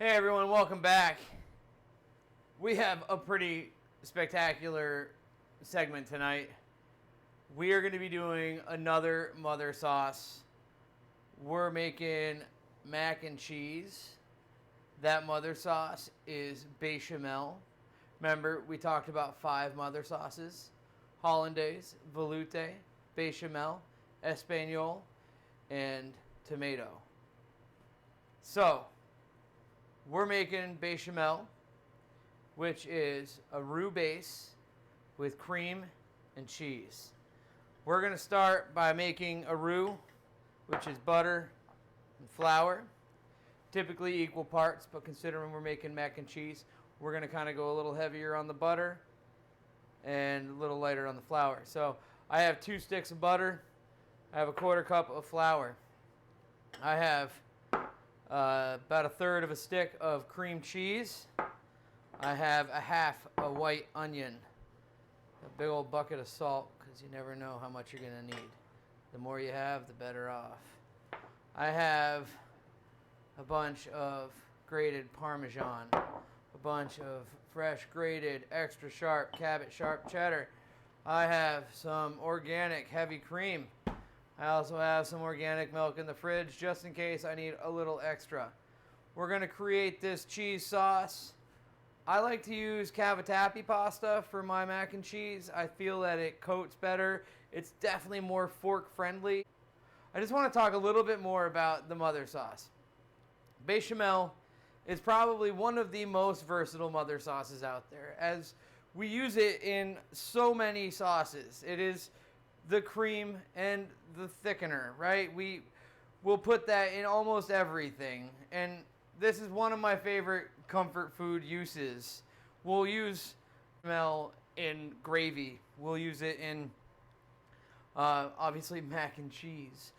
Hey everyone, welcome back. We have a pretty spectacular segment tonight. We are going to be doing another mother sauce. We're making mac and cheese. That mother sauce is bechamel. Remember, we talked about 5 mother sauces: hollandaise, veloute, bechamel, espagnole, and tomato. So, we're making bechamel, which is a roux base with cream and cheese. We're going to start by making a roux, which is butter and flour, typically equal parts, but considering we're making mac and cheese, we're going to kind of go a little heavier on the butter and a little lighter on the flour. So I have 2 sticks of butter. I have a 1/4 cup of flour. I have about 1/3 of a stick of cream cheese. I have a half a white onion, a big old bucket of salt, because you never know how much you're going to need. The more you have, the better off. I have a bunch of grated Parmesan, a bunch of fresh grated extra sharp Cabot sharp cheddar. I have some organic heavy cream. I also have some organic milk in the fridge just in case I need a little extra. We're going to create this cheese sauce. I like to use cavatappi pasta for my mac and cheese. I feel that it coats better. It's definitely more fork friendly. I just want to talk a little bit more about the mother sauce. Bechamel is probably one of the most versatile mother sauces out there, as we use it in so many sauces. It is the cream and the thickener, right? We'll put that in almost everything. And this is one of my favorite comfort food uses. We'll use bechamel in gravy. We'll use it in, obviously, mac and cheese.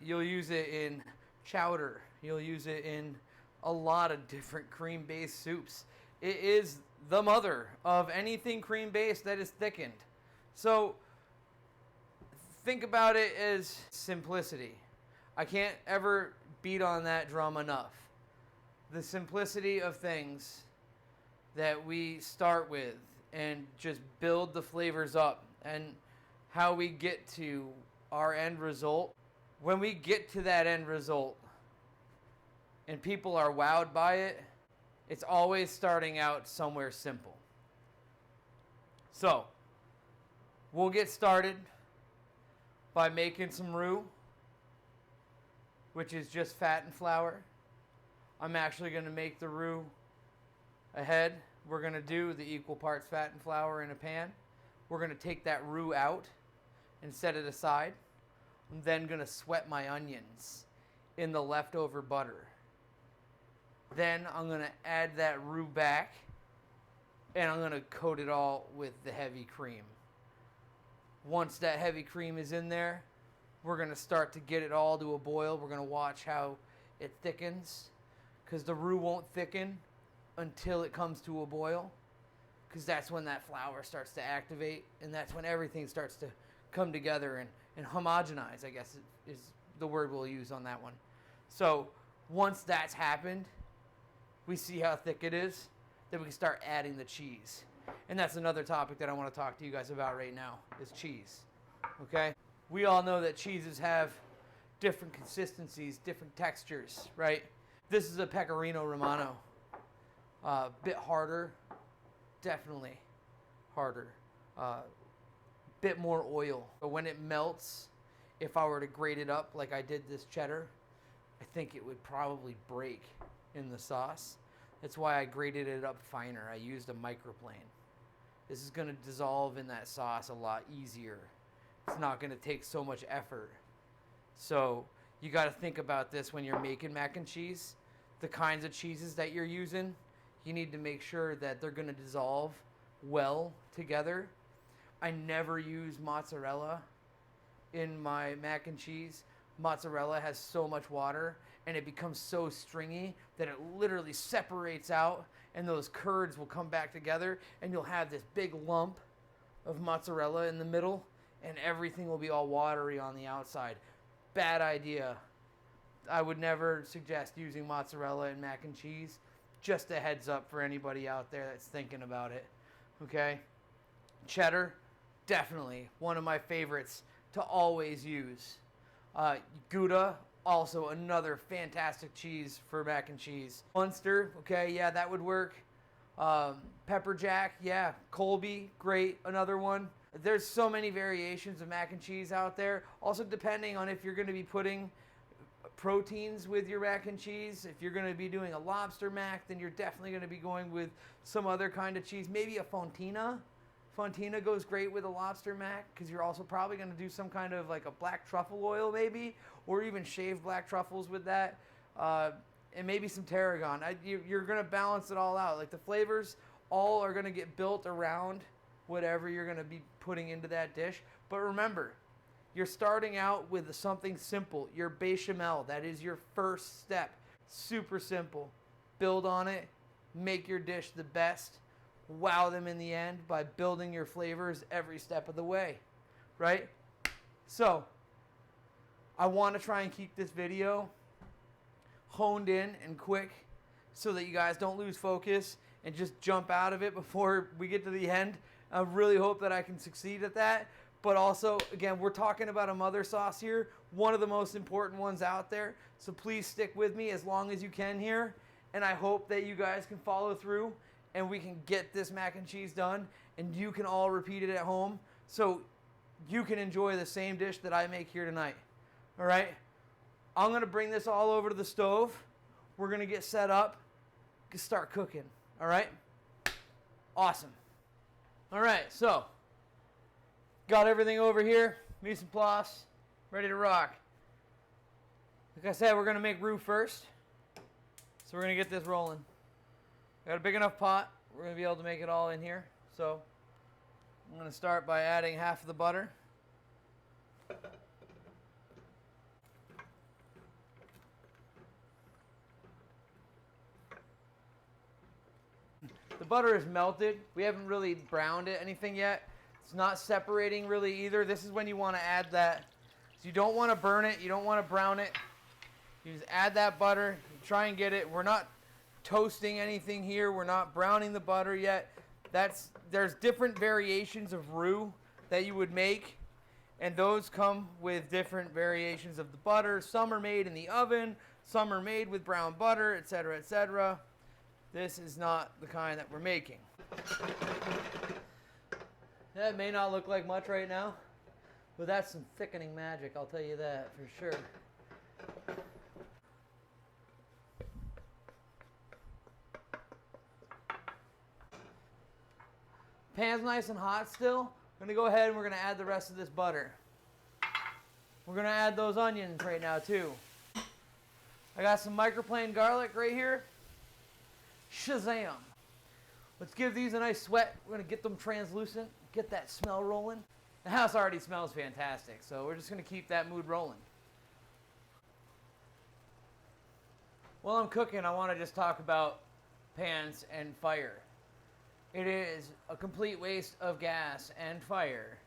You'll use it in chowder. You'll use it in a lot of different cream-based soups. It is the mother of anything cream-based that is thickened. So think about it as simplicity. I can't ever beat on that drum enough. The simplicity of things that we start with and just build the flavors up, and how we get to our end result. When we get to that end result and people are wowed by it, it's always starting out somewhere simple. So we'll get started by making some roux, which is just fat and flour. I'm actually going to make the roux ahead. We're going to do the equal parts fat and flour in a pan. We're going to take that roux out and set it aside. I'm then going to sweat my onions in the leftover butter. Then I'm going to add that roux back, and I'm going to coat it all with the heavy cream. Once that heavy cream is in there, we're going to start to get it all to a boil. We're going to watch how it thickens, because the roux won't thicken until it comes to a boil, because that's when that flour starts to activate, and that's when everything starts to come together and homogenize, I guess is the word we'll use on that one. So once that's happened, we see how thick it is, then we can start adding the cheese. And that's another topic that I want to talk to you guys about right now, is cheese. Okay? We all know that cheeses have different consistencies, different textures, right? This is a Pecorino Romano. Bit harder, definitely harder. Bit more oil. But when it melts, if I were to grate it up like I did this cheddar, I think it would probably break in the sauce. That's why I grated it up finer. I used a microplane. This is going to dissolve in that sauce a lot easier. It's not going to take so much effort. So you got to think about this when you're making mac and cheese. The kinds of cheeses that you're using, you need to make sure that they're going to dissolve well together. I never use mozzarella in my mac and cheese. Mozzarella has so much water and it becomes so stringy that it literally separates out, and those curds will come back together, and you'll have this big lump of mozzarella in the middle, and everything will be all watery on the outside. Bad idea. I would never suggest using mozzarella in mac and cheese. Just a heads up for anybody out there that's thinking about it. Okay? Cheddar, definitely one of my favorites to always use. Gouda, also another fantastic cheese for mac and cheese. Munster, okay, yeah, that would work. Pepper jack, yeah. Colby, great, another one. There's so many variations of mac and cheese out there. Also, depending on if you're going to be putting proteins with your mac and cheese. If you're going to be doing a lobster mac, then you're definitely going to be going with some other kind of cheese. Maybe a fontina. Fontina goes great with a lobster mac because you're also probably going to do some kind of like a black truffle oil maybe, or even shaved black truffles with that. And maybe some tarragon. You're going to balance it all out. Like the flavors all are going to get built around whatever you're going to be putting into that dish. But remember, you're starting out with something simple, your bechamel. That is your first step. Super simple. Build on it. Make your dish the best. Wow them in the end by building your flavors every step of the way. Right? So, I want to try and keep this video honed in and quick so that you guys don't lose focus and just jump out of it before we get to the end. I really hope that I can succeed at that. But also, again, we're talking about a mother sauce here, one of the most important ones out there. So please stick with me as long as you can here. And I hope that you guys can follow through and we can get this mac and cheese done and you can all repeat it at home so you can enjoy the same dish that I make here tonight. All right? I'm going to bring this all over to the stove. We're going to get set up, start cooking. All right? Awesome. All right, so got everything over here, mise en place, ready to rock. Like I said, we're going to make roux first. So we're going to get this rolling. Got a big enough pot. We're going to be able to make it all in here. So I'm going to start by adding half of the butter. The butter is melted. We haven't really browned it anything yet. It's not separating really either. This is when you want to add that. So you don't want to burn it. You don't want to brown it. You just add that butter. Try and get it. We're not toasting anything here. We're not browning the butter yet. There's different variations of roux that you would make. And those come with different variations of the butter. Some are made in the oven. Some are made with brown butter, etc., etc. This is not the kind that we're making. That may not look like much right now, but that's some thickening magic, I'll tell you that for sure. Pan's nice and hot still. I'm going to go ahead and we're going to add the rest of this butter. We're going to add those onions right now too. I got some microplane garlic right here. Shazam! Let's give these a nice sweat. We're going to get them translucent, get that smell rolling. The house already smells fantastic, so we're just going to keep that mood rolling. While I'm cooking, I want to just talk about pans and fire. It is a complete waste of gas and fire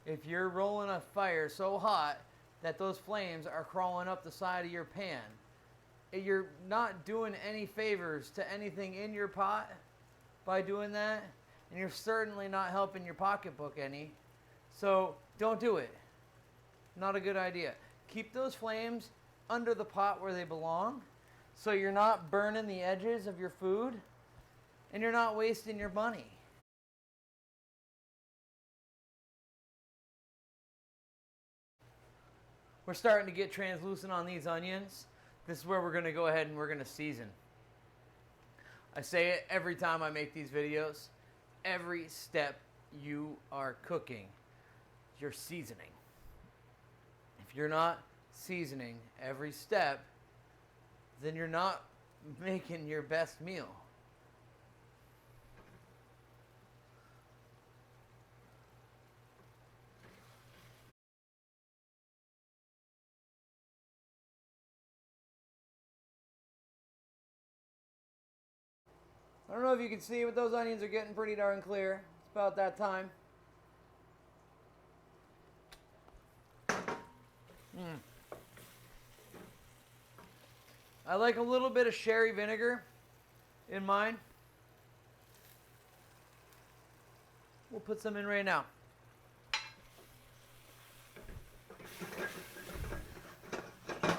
if you're rolling a fire so hot that those flames are crawling up the side of your pan. You're not doing any favors to anything in your pot by doing that, and you're certainly not helping your pocketbook any. So don't do it. Not a good idea. Keep those flames under the pot where they belong so you're not burning the edges of your food and you're not wasting your money. We're starting to get translucent on these onions. This is where we're going to go ahead and we're going to season. I say it every time I make these videos. Every step you are cooking, you're seasoning. If you're not seasoning every step, then you're not making your best meal. I don't know if you can see, but those onions are getting pretty darn clear. It's about that time. I like a little bit of sherry vinegar in mine. We'll put some in right now.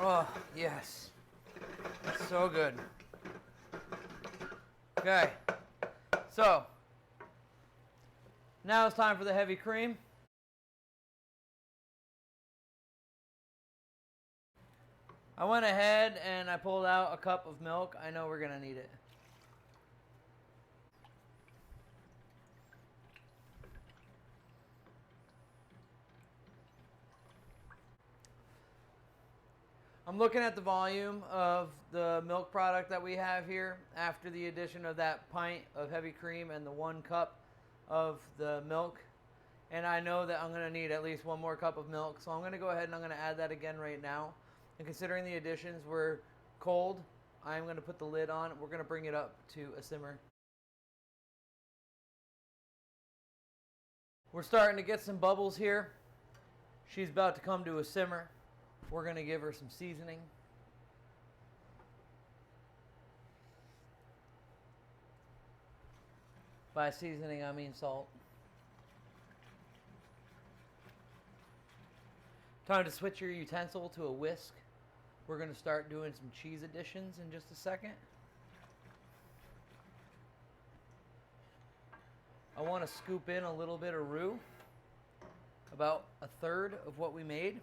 Oh, yes. That's so good. Okay. So, now it's time for the heavy cream. I went ahead and I pulled out a cup of milk. I know we're going to need it. I'm looking at the volume of the milk product that we have here after the addition of that pint of heavy cream and the 1 cup of the milk. And I know that I'm going to need at least 1 more cup of milk. So I'm going to go ahead and I'm going to add that again right now. And considering the additions were cold, I'm going to put the lid on. We're going to bring it up to a simmer. We're starting to get some bubbles here. She's about to come to a simmer. We're going to give her some seasoning. By seasoning, I mean salt. Time to switch your utensil to a whisk. We're going to start doing some cheese additions in just a second. I want to scoop in a little bit of roux, about 1/3 of what we made.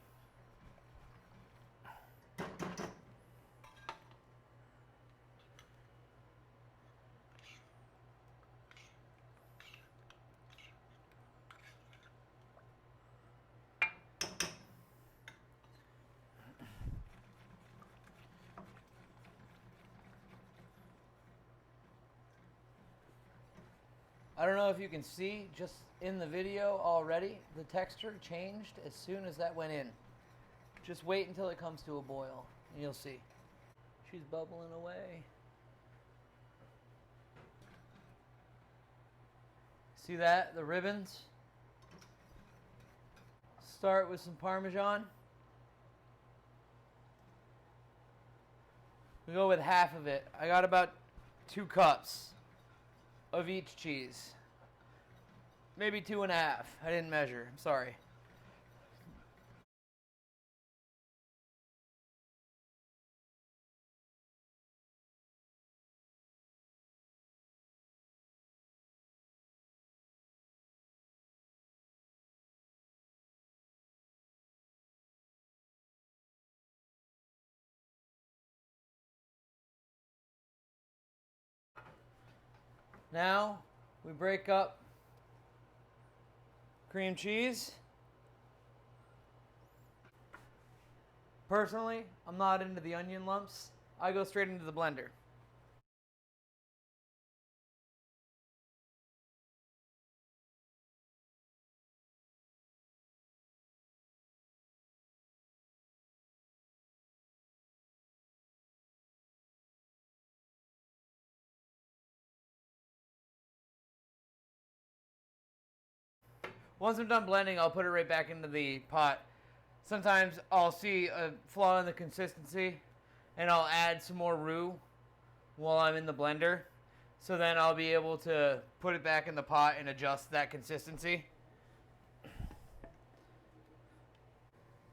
I don't know if you can see just in the video already, the texture changed as soon as that went in. Just wait until it comes to a boil and you'll see. She's bubbling away. See that? The ribbons. Start with some Parmesan. We go with half of it. I got about 2 cups of each cheese. Maybe 2.5. I didn't measure. I'm sorry. Now we break up cream cheese. Personally, I'm not into the onion lumps. I go straight into the blender. Once I'm done blending, I'll put it right back into the pot. Sometimes I'll see a flaw in the consistency and I'll add some more roux while I'm in the blender. So then I'll be able to put it back in the pot and adjust that consistency.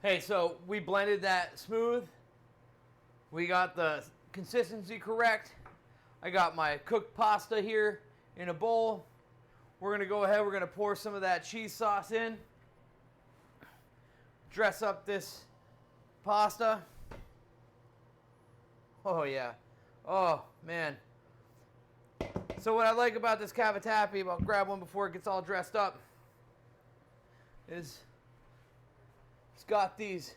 Hey, so we blended that smooth. We got the consistency correct. I got my cooked pasta here in a bowl. We're going to go ahead, we're going to pour some of that cheese sauce in. Dress up this pasta. Oh yeah. Oh man. So what I like about this cavatappi, I'll grab one before it gets all dressed up, is it's got these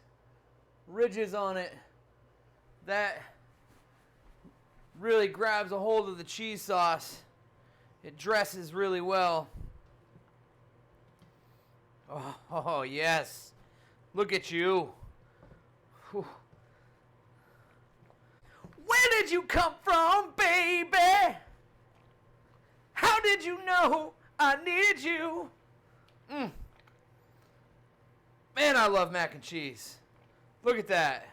ridges on it that really grabs a hold of the cheese sauce. It dresses really well. Oh yes. Look at you. Whew. Where did you come from, baby? How did you know I needed you? Man, I love mac and cheese. Look at that.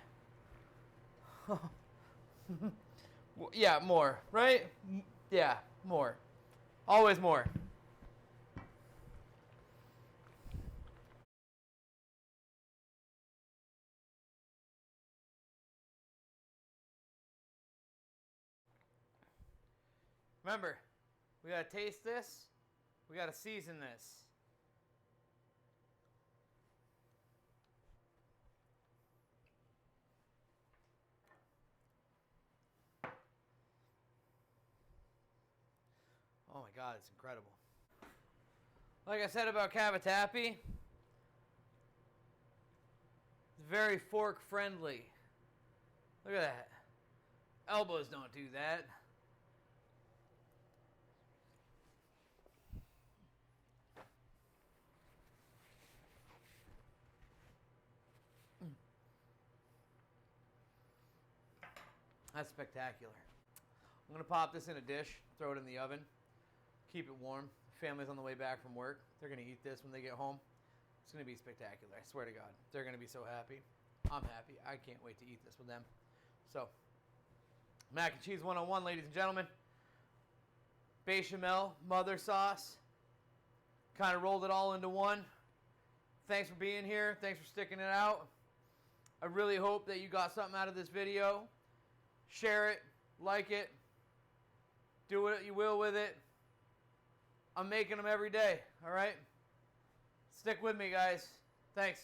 Yeah, more, right? Yeah, more. Always more. Remember, we gotta taste this. We gotta season this. Oh my God, it's incredible. Like I said about cavatappi, it's very fork friendly. Look at that. Elbows don't do that. That's spectacular. I'm gonna pop this in a dish, throw it in the oven, keep it warm. Family's on the way back from work. They're gonna eat this when they get home. It's gonna be spectacular. I swear to God, they're gonna be so happy. I'm happy. I can't wait to eat this with them. So, mac and cheese 101, ladies and gentlemen. Bechamel, mother sauce. Kind of rolled it all into one. Thanks for being here. Thanks for sticking it out. I really hope that you got something out of this video. Share it, like it, do what you will with it. I'm making them every day, all right? Stick with me, guys. Thanks.